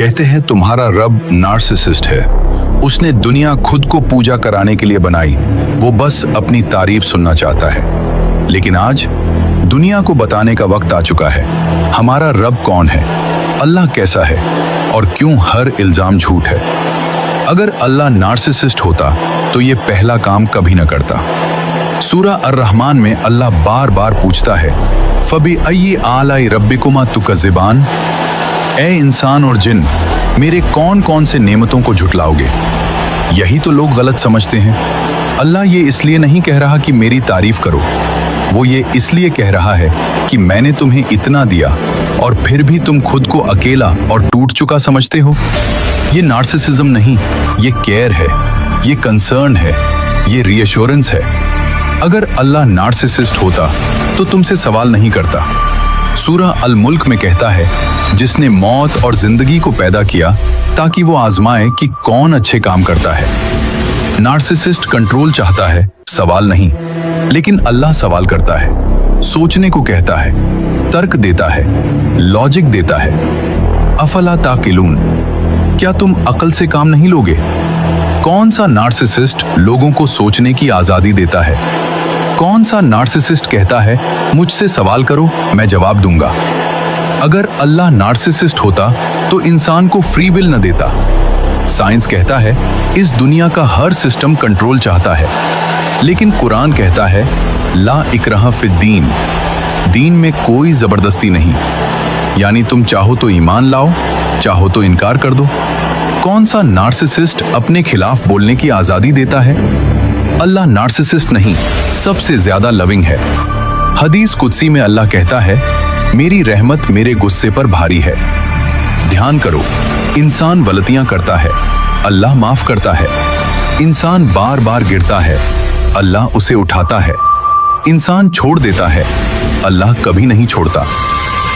कहते हैं तुम्हारा रब नार्सिसिस्ट है। उसने दुनिया खुद को पूजा कराने के लिए बनाई, वो बस अपनी तारीफ सुनना चाहता है। लेकिन आज दुनिया को बताने का वक्त आ चुका है। हमारा रब कौन है, अल्लाह कैसा है और क्यों हर इल्जाम झूठ है। अगर अल्लाह नार्सिसिस्ट होता तो ये पहला काम कभी न करता। सूरा अर-रहमान में अल्लाह बार बार पूछता है, फबी अय्यि आलाई रब्बिकुमा तुकज़्ज़िबान, ए इंसान और जिन, मेरे कौन कौन से नेमतों को झुटलाओगे। यही तो लोग गलत समझते हैं। अल्लाह ये इसलिए नहीं कह रहा कि मेरी तारीफ करो, वो ये इसलिए कह रहा है कि मैंने तुम्हें इतना दिया और फिर भी तुम खुद को अकेला और टूट चुका समझते हो। ये नार्सिसिज्म नहीं, ये केयर है, ये कंसर्न है, ये रीअश्योरेंस है। अगर अल्लाह नार्सिसिस्ट होता तो तुमसे सवाल नहीं करता। सूरा अल मुल्क में कहता है, जिसने मौत और जिंदगी को पैदा किया ताकि वो आजमाए कि कौन अच्छे काम करता है। नार्सिसिस्ट कंट्रोल चाहता है, सवाल नहीं, लेकिन अल्लाह सवाल करता है, सोचने को कहता है, तर्क देता है, लॉजिक देता है। अफला ताकिलून, क्या तुम अकल से काम नहीं लोगे। कौन सा नार्सिसिस्ट लोगों को सोचने की आजादी देता है। कौन सा नार्सिसिस्ट कहता है, मुझसे सवाल करो, मैं जवाब दूंगा। अगर अल्लाह नार्सिसिस्ट होता तो इंसान को फ्री विल न देता। साइंस कहता है इस दुनिया का हर सिस्टम कंट्रोल चाहता है, लेकिन कुरान कहता है ला इकराहा फिद्दीन, दीन में कोई जबरदस्ती नहीं। यानी तुम चाहो तो ईमान लाओ, चाहो तो इनकार कर दो। कौन सा नार्सिसिस्ट अपने खिलाफ बोलने की आजादी देता है। अल्लाह नार्सिसिस्ट नहीं, सबसे ज्यादा लविंग है। हदीस कुदसी में अल्लाह कहता है, मेरी रहमत मेरे गुस्से पर भारी है। ध्यान करो, इंसान गलतियां करता है, अल्लाह माफ करता है। इंसान बार बार गिरता है, अल्लाह उसे उठाता है। इंसान छोड़ देता है, अल्लाह कभी नहीं छोड़ता।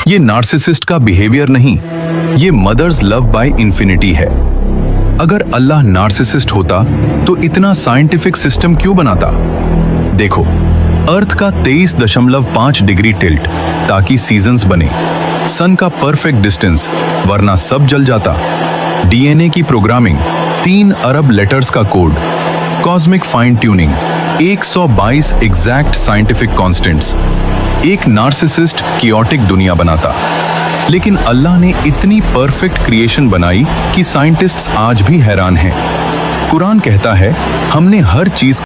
ये नार्सिसिस्ट का बिहेवियर नहीं, ये मदर्स लव बाय इन्फिनिटी है। अगर अल्लाह नार्सिसिस्ट होता तो इतना साइंटिफिक सिस्टम क्यों बनाता। देखो, अर्थ का 23.5 डिग्री टिल्ट ताकि सीजन्स बने, सन का परफेक्ट डिस्टेंस वरना सब जल जाता, डीएनए की प्रोग्रामिंग, 3 अरब लेटर्स का code, cosmic fine tuning, 122 exact scientific constants. एक नार्सिसिस्ट कियोटिक दुनिया बनाता, लेकिन अल्लाह ने इतनी परफेक्ट क्रिएशन बनाई कि साइंटिस्ट्स आज भी हैरान हैं। कुरान कहता है, हमने हर चीज